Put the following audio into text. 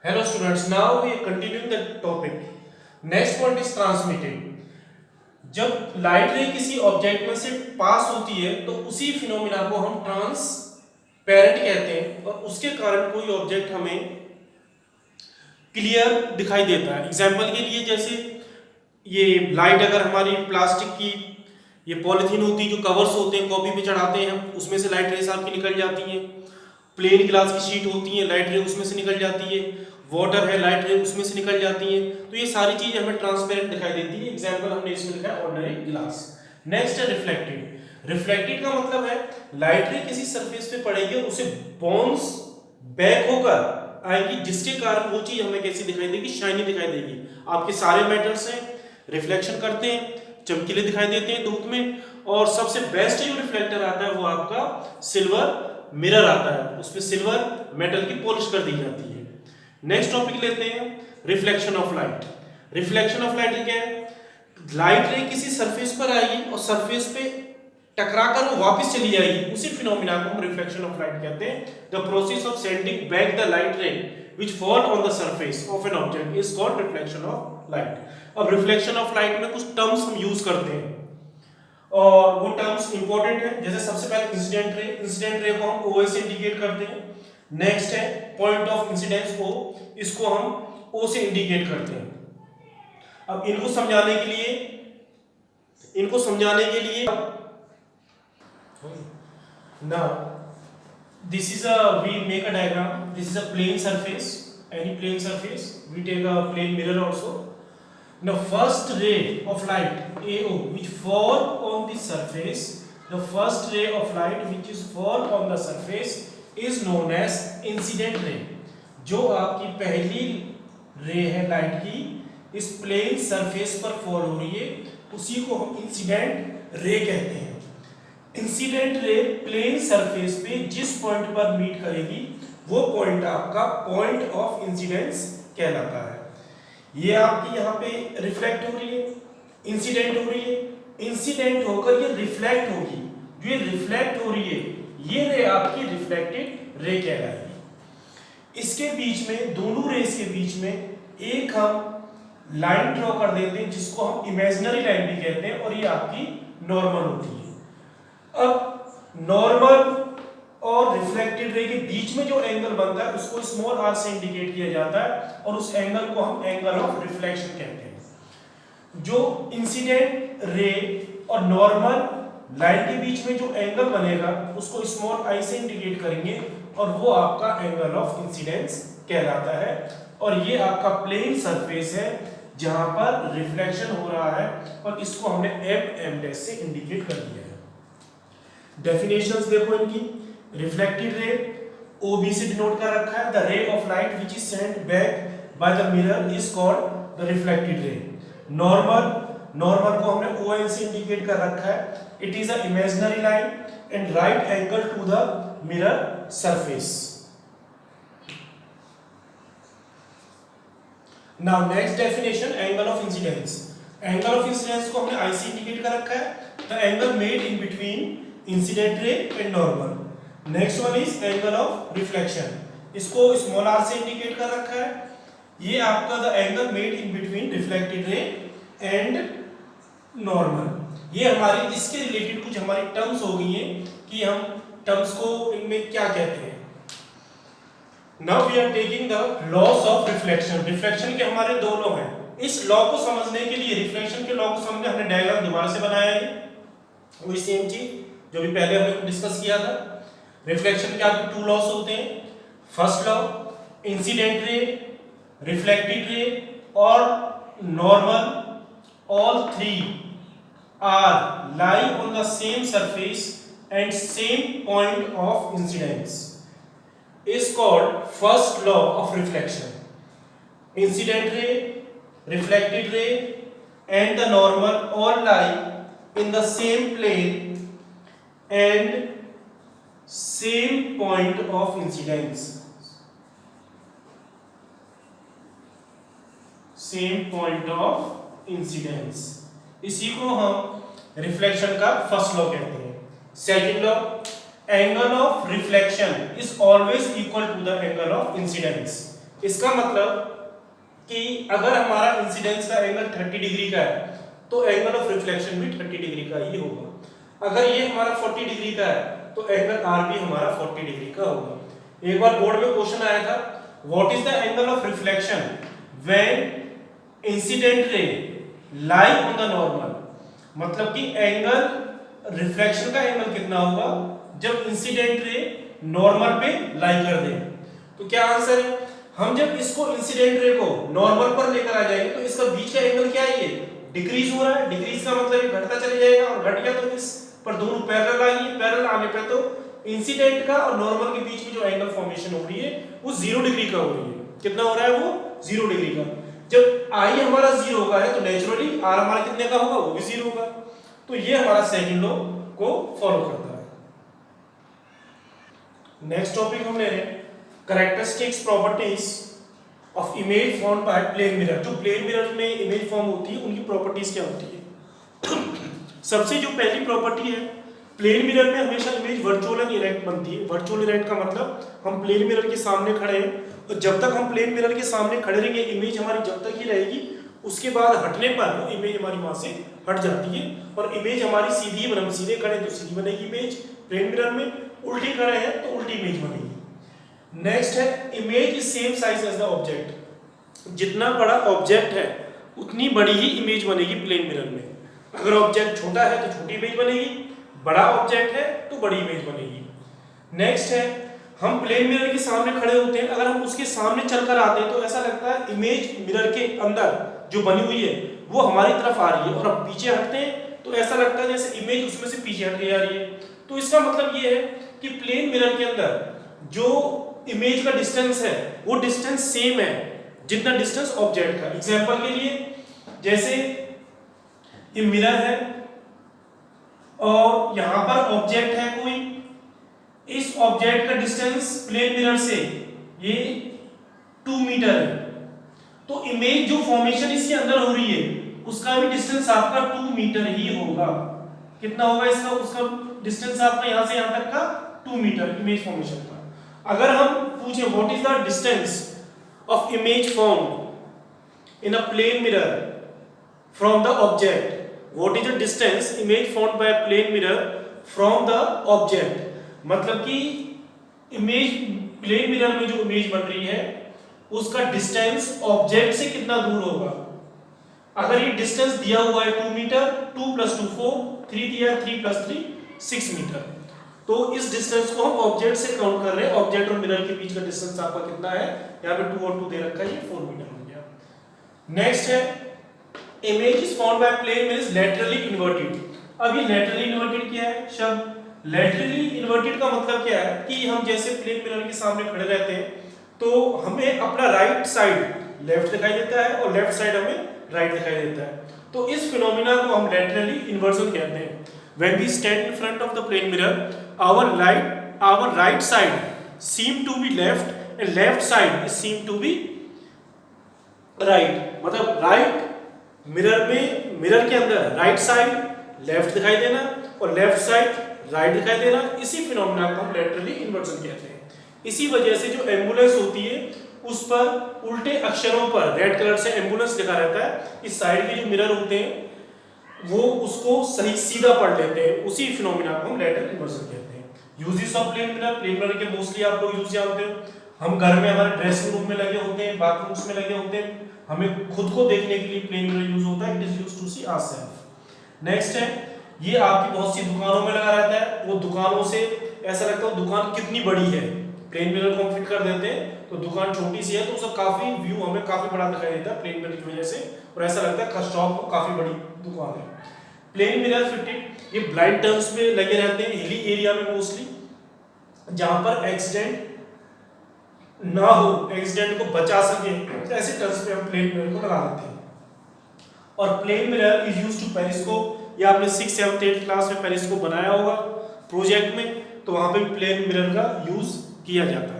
Hello students, now we are continuing the topic. Next point is transmitted. जब light रे किसी object में से पास होती है तो उसी फिनोमिना को हम ट्रांसपेरेंट कहते हैं और उसके कारण कोई ऑब्जेक्ट हमें क्लियर दिखाई देता है। एग्जाम्पल के लिए जैसे ये लाइट अगर हमारी प्लास्टिक की ये पॉलिथीन होती है जो कवर्स होते हैं कॉपी पे चढ़ाते हैं हम, उसमें से लाइट रेस आपकी निकल जाती है। प्लेन ग्लास की शीट होती है, लाइट रे उसमें से निकल जाती है। वाटर है, लाइट रे उसमें से निकल जाती है। तो ये सारी चीजें हमें ट्रांसपेरेंट दिखाई देती है। एग्जाम्पल हमने इसमें लिखा है ऑर्डिनरी ग्लास। नेक्स्ट है रिफ्लेक्टेड। रिफ्लेक्टेड का मतलब है लाइट रे किसी सरफेस पे पड़ेगी और उसे बाउंस बैक होकर आएगी, जिसके कारण वो चीज हमें कैसी दिखाई देगी, शाइनी दिखाई देगी। आपके सारे मेटल्स हैं रिफ्लेक्शन करते हैं, चमकीले दिखाई देते हैं धूप में। और सबसे बेस्ट जो रिफ्लेक्टर आता है वो आपका सिल्वर मिरर आता है, उसमें सिल्वर मेटल की पॉलिश कर दी जाती है। नेक्स्ट टॉपिक लेते हैं reflection of light. Reflection of light क्या है? लाइट रे किसी सरफेस पर आएगी और सरफेस पे टकराकर वो वापस चली जाएगी, उसी फिनोमिना को हम रिफ्लेक्शन ऑफ लाइट कहते हैं। The process of sending back the light रे which fall on the surface of an object is called reflection of light. अब रिफ्लेक्शन ऑफ लाइट में कुछ टर्म्स हम यूज करते हैं और वो टर्म्स इंपॉर्टेंट है। जैसे सबसे पहले इंसिडेंट रे, इंसिडेंट रे को हम ओ से इंडिकेट करते हैं। नेक्स्ट है पॉइंट ऑफ इंसिडेंस ओ, इसको हम ओ से इंडिकेट करते हैं। अब इनको समझाने के लिए now this is a we make a diagram. This is a plane surface, any plane surface. We take a plane mirror also. Now first ray of light AO which fall on the surface, the first ray of light which is fall on the surface is known as incident ray. जो आपकी पहली रे है light की इस plane surface पर fall हो रही है, उसी को हम इंसिडेंट रे कहते हैं। इंसिडेंट रे प्लेन सरफेस पे जिस पॉइंट पर मीट करेगी वो पॉइंट आपका पॉइंट ऑफ इंसिडेंस कहलाता है। ये आपकी यहाँ पे रिफ्लेक्ट हो रही है, इंसिडेंट हो रही है, इंसिडेंट होकर ये रिफ्लेक्ट होगी। जो ये रिफ्लेक्ट हो रही है ये रे आपकी रिफ्लेक्टेड रे कहलाएगी। इसके बीच में, दोनों रेस के बीच में एक हम लाइन ड्रॉ कर देते हैं जिसको हम इमेजिनरी लाइन भी कहते हैं और ये आपकी नॉर्मल होती है। अब नॉर्मल और रिफ्लेक्टेड रे के बीच में जो एंगल बनता है उसको स्मॉल आर से इंडिकेट किया जाता है और उस एंगल को हम एंगल ऑफ रिफ्लेक्शन कहते हैं। जो इंसिडेंट रे और नॉर्मल लाइन के बीच में जो एंगल बनेगा उसको स्मॉल आई से इंडिकेट करेंगे और वो आपका एंगल ऑफ इंसिडेंस कहलाता है। और ये आपका प्लेन सरफेस है जहां पर रिफ्लेक्शन हो रहा है और इसको हमने एम डैश से इंडिकेट कर दिया है। डेफिनेशंस देखो इनकी। रिफ्लेक्टेड रे OB से डिनोट कर रखा है, the ray of light which is sent back by the mirror is called the reflected ray. Normal को हमने ON से इंडिकेट कर रखा है, it is a imaginary line and right angle to the mirror surface. Now next definition angle of incidence. Angle of incidence को हमने I से indicate कर रखा है, the angle made in between incident ray and normal. Next one is angle of reflection, इसको small are से indicate कर रखा है, ये आपका the angle made in between reflected ray and normal. ये हमारी इसके रिलेटेड कुछ हमारी टर्म्स हो गई हैं कि हम टर्म्स को इनमें क्या कहते हैं। Now we are taking the laws of reflection. Reflection के हमारे दो लॉ हैं। इस लॉ को समझने के लिए, रिफ्लेक्शन के लॉ को समझने हमने डायग्राम दोबारा से बनाया है, वही सेम चीज जो भी पहले हमने डिस्कस किया था। रिफ्लेक्शन के आपके टू लॉस होते हैं। First law, incident ray, reflected ray और normal, all three are lie on the same surface and same point of incidence is called first law of reflection. Incident ray, reflected ray and the normal all lie in the same plane and same point of incidence. Same point of incidence, इसी को हम reflection का first law कहते हैं। Second law, angle of reflection is always equal to the angle of incidence. इसका मतलब कि अगर हमारा इंसिडेंस का एंगल 30 डिग्री का है तो एंगल ऑफ रिफ्लेक्शन भी 30 डिग्री का ही होगा। अगर ये हमारा 40 डिग्री का है तो एंगल आर भी हमारा 40 डिग्री का होगा। एक बार बोर्ड में क्वेश्चन आया था, what is the angle of reflection when incident ray lie on the normal, मतलब कि एंगल रिफ्लेक्शन का एंगल कितना होगा जब इंसिडेंट रे नॉर्मल पे लाई कर दे। तो क्या आंसर है, हम जब इसको इंसिडेंट रे को नॉर्मल पर लेकर आ जाएंगे तो इसका बीच का एंगल क्या है, ये डिक्रीज हो रहा है। डिक्रीज का मतलब ये घटता चले जाएगा और घट गया तो इस पर दोनों पैरेलल आएंगे, पैरेलल आने पे तो इंसिडेंट का और नॉर्मल के बीच में जो एंगल फॉर्मेशन हो रही है वो 0 डिग्री का हो रही है। कितना हो रहा है वो 0 डिग्री का। जब आई हमारा 0 का है तो नेचुरली आर हमारा कितने का होगा, वो भी 0 होगा। तो ये हमारा सेकंड लॉ को फॉलो करता है। नेक्स्ट टॉपिक हम ले रहे हैं characteristics properties of image formed by plane mirror. जो प्लेन मिरर में इमेज फॉर्म होती है उनकी प्रॉपर्टीज क्या होती है। सबसे जो पहली प्रॉपर्टी है, प्लेन मिरर में हमेशा इमेज वर्चुअल एंड इरेक्ट बनती है। वर्चुअल इरेक्ट का मतलब हम प्लेन मिरर के सामने खड़े हैं और जब तक हम प्लेन मिरर के सामने खड़े रहेंगे इमेज हमारी जब तक ही रहेगी, उसके बाद हटने पर वो इमेज हमारी वहां से हट जाती है और इमेज हमारी सीधी है। हम सीधे खड़े तो सीधी बनेगी इमेज प्लेन मिरर में, उल्टी खड़े हैं तो उल्टी इमेज बनेगी। नेक्स्ट है image is same size as the object. जितना बड़ा ऑब्जेक्ट है उतनी बड़ी ही इमेज बनेगी प्लेन मिरर में। अगर ऑब्जेक्ट छोटा है तो छोटी इमेज बनेगी, बड़ा ऑब्जेक्ट है तो बड़ी इमेज बनेगी। नेक्स्ट है हम प्लेन मिरर के सामने खड़े होते हैं, अगर हम उसके सामने चलकर आते हैं तो ऐसा लगता है इमेज मिरर के अंदर जो बनी हुई है वो हमारी तरफ आ रही है, और हम पीछे हटते हैं तो ऐसा लगता है जैसे इमेज उसमें से पीछे हट के आ रही है। तो इसका मतलब ये है कि प्लेन मिरर के अंदर जो इमेज का डिस्टेंस है वो डिस्टेंस सेम है जितना डिस्टेंस ऑब्जेक्ट का। एग्जांपल के लिए जैसे ये मिरर है और यहां पर ऑब्जेक्ट है कोई, इस ऑब्जेक्ट का डिस्टेंस प्लेन मिरर से ये 2 मीटर है, तो इमेज जो फॉर्मेशन इसके अंदर हो रही है उसका भी डिस्टेंस आपका 2 मीटर ही होगा। कितना होगा इसका, उसका डिस्टेंस आपका यहां से यहां तक का 2 मीटर इमेज फॉर्मेशन का। अगर हम पूछे what is the distance of image formed in a plane mirror from the object, what is the distance image formed by plane mirror from the object, मतलब कि इमेज प्लेन मिरर में जो image बन रही है उसका डिस्टेंस ऑब्जेक्ट से कितना दूर होगा। अगर ये डिस्टेंस दिया हुआ है 2 मीटर, 2 + 2 4, 3 दिया 3 + 3 6 मीटर, तो इस डिस्टेंस को हम ऑब्जेक्ट से काउंट कर रहे हैं। ऑब्जेक्ट और मिरर के बीच का डिस्टेंस आपका कितना है, यहाँ पे 2 और 2 दे रखा है, ये 4 मीटर हो गया। नेक्स्ट है image is found by plane mirror laterally inverted. अब ये लैटरली इन्वर्टेड क्या है शब्द, लैटरली इन्वर्टेड का मतलब क्या है कि हम जैसे प्लेन मिरर के सामने खड़े रहते हैं तो हमें अपना राइट साइड लेफ्ट दिखाई देता है और लेफ्ट साइड हमें राइट दिखाई देता है। तो इस फिनोमिना को हम लैटरली इन्वर्जन कहते हैं। When we stand in front of the plane mirror, our right side seem to be left and left side is seem to be right। मतलब राइट मिरर में, मिरर के अंदर राइट साइड लेफ्ट दिखाई देना और left side right दिखाई देना, इसी फिनोमिना को हम लैटरली इन्वर्जन कहते हैं। इसी वजह से जो एम्बुलेंस होती है उस पर उल्टे अक्षरों पर रेड कलर से एम्बुलेंस लिखा रहता है। इस साइड के जो मिरर होते हैं वो उसको सही सीधा पढ़ लेते हैं, उसी फिनोमिना को हम लैटरल इन्वर्जन कहते हैं। Uses of plane mirror, plane mirror के मोस्टली आप लोग यूज जानते हो। हम घर में हमारे ड्रेसिंग रूम में लगे होते हैं, बाथरूम्स में लगे होते हैं, हमें खुद को देखने के लिए प्लेन मिरर यूज होता है। It is used to see ourselves. Next है ये आपकी बहुत सी दुकानों में लगा रहता है, वो दुकानों से ऐसा लगता है दुकान कितनी बड़ी है, प्लेन मिरर को हम फिट कर देते हैं तो दुकान छोटी सी है तो उसका काफी व्यू हमें काफी बड़ा दिखाई देता है प्लेन मिरर की वजह से, और ऐसा लगता है शॉप काफी बड़ी दुकान है। प्लेन मिरर फिटेड ये ब्लाइंड टर्म्स में लगे रहते हैं हिली एरिया में मोस्टली, जहां पर एक्सीडेंट ना हो, एक्सीडेंट को बचा सके, ऐसे टर्म्स पे हम प्लेन मिरर को लगा देते हैं। और plane mirror is used to periscope, या आपने 6th 7th 8th क्लास में पेरिस्कोप बनाया होगा प्रोजेक्ट में, तो वहां पे प्लेन मिरर का यूज किया जाता है।